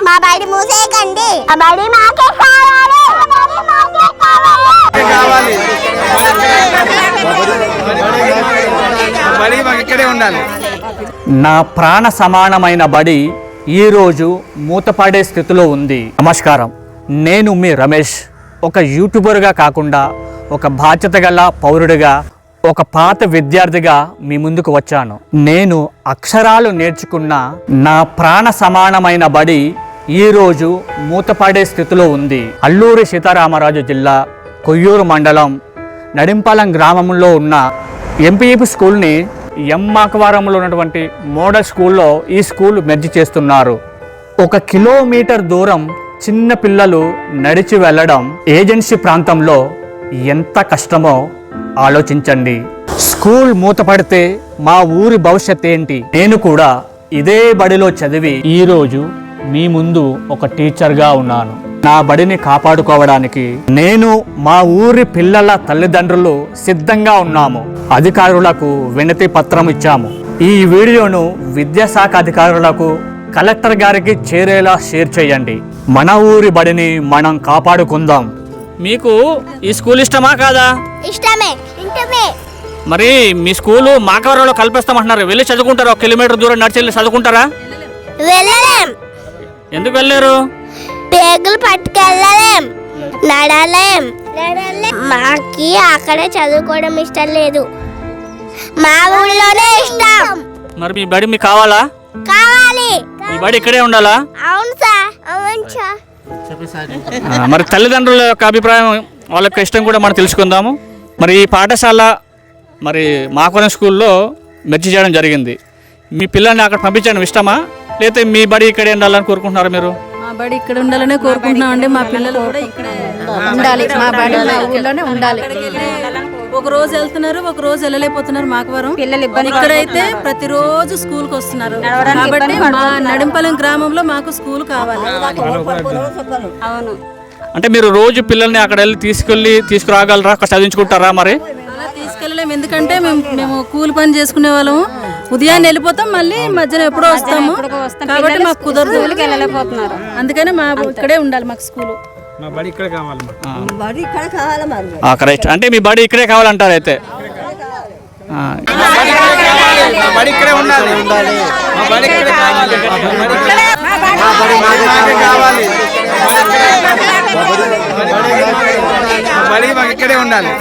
మా బడి మూసేయకండి. ఆ బడి మాకే కావాలి. నా ప్రాణ సమానమైన బడి ఈరోజు మూతపడే స్థితిలో ఉంది. నమస్కారం, నేను మీ రమేష్. ఒక యూట్యూబర్గా కాకుండా ఒక బాధ్యత గల పౌరుడిగా, ఒక పాత విద్యార్థిగా మీ ముందుకు వచ్చాను. నేను అక్షరాలు నేర్చుకున్న నా ప్రాణ సమానమైన బడి ఈరోజు మూతపడే స్థితిలో ఉంది. అల్లూరి సీతారామరాజు జిల్లా కొయ్యూరు మండలం నడింపాలెం గ్రామంలో ఉన్న ఎంపీఈపీ స్కూల్ని ఎమ్మాకవరంలో ఉన్నటువంటి మోడల్ స్కూల్లో ఈ స్కూల్ మెర్జ్ చేస్తున్నారు. 1 కిలోమీటర్ దూరం చిన్న పిల్లలు నడిచి వెళ్ళడం ఏజెన్సీ ప్రాంతంలో ఎంత కష్టమో ఆలోచించండి. స్కూల్ మూతపడితే మా ఊరి భవిష్యత్ ఏంటి? నేను కూడా ఇదే బడిలో చదివి ఈరోజు మీ ముందు ఒక టీచర్గా ఉన్నాను. నా బడిని కాపాడుకోవడానికి నేను, మా ఊరి పిల్లల తల్లిదండ్రులు సిద్ధంగా ఉన్నాము. అధికారులకు వినతి పత్రం ఇచ్చాము. ఈ వీడియోను విద్యాశాఖ అధికారులకు, కలెక్టర్ గారికి చేరేలా షేర్ చేయండి. మన ఊరి బడిని మనం కాపాడుకుందాం. మీకు ఈ స్కూల్ ఇష్టమా కాదా? ఇష్టమే. మరి మీ స్కూలు మాకవరంలో కల్పిస్తామంటున్నారు. వెళ్ళి చదువుకుంటారా? 1 కిలోమీటర్ దూరం నడిచి వెళ్ళి చదువుకుంటారా? వెళ్ళలేం. ఎందుకు వెళ్ళలేరు? పేగులు పట్టుకెళ్ళలేం, నడలేం. మాకి అక్కడే చదువుకోవడం ఇష్టం లేదు, మా ఊళ్ళోనే ఇష్టం. మరి మీ బడి మీకు కావాలా? కావాలి. మీ బడి ఇక్కడే ఉండాలా? అవును సార్. అవును సార్. మరి తల్లిదండ్రుల యొక్క అభిప్రాయం, వాళ్ళ యొక్క ఇష్టం కూడా మనం తెలుసుకుందాము. మరి ఈ పాఠశాల మరి మాకవరం స్కూల్లో మెర్జ్ చేయడం జరిగింది. మీ పిల్లల్ని అక్కడ పంపించడం ఇష్టమా, లేకపోతే మీ బడి ఇక్కడే ఉండాలని కోరుకుంటున్నారా? మీరు మా బడి ఇక్కడ ఉండాలనే కోరుకుంటున్నాం అండి. మా పిల్లలు కూడా ఇక్కడే ఉండాలి, మా బడి మా ఊళ్ళోనే ఉండాలి. ఒక రోజు వెళ్తున్నారు, ఒక రోజు వెళ్ళలేకపోతున్నారు. మాకవరం పిల్లలు ఇక్కడైతే ప్రతిరోజు స్కూల్కి వస్తున్నారు. కాబట్టి మా నడింపాలెం గ్రామంలో మాకు స్కూల్ కావాలి. అవును. అంటే మీరు రోజు పిల్లల్ని అక్కడ వెళ్ళి తీసుకురాగలరా? అక్కడ చదివించుకుంటారా? మరి అలా తీసుకెళ్ళలేము, ఎందుకంటే మేము కూలి పని చేసుకునే వాళ్ళము. ఉదయాన్నే వెళ్ళిపోతాం, మళ్ళీ మధ్యాహ్నం ఎప్పుడో వస్తాము. కాబట్టి మాకు కుదరదు, వెళ్ళలేకపోతున్నారు. అందుకని మా ఇక్కడే ఉండాలి మాకు స్కూల్. కరెక్ట్. అంటే మీ బడి ఇక్కడే కావాలంటారు. అయితే ఇక్కడే ఉండాలి.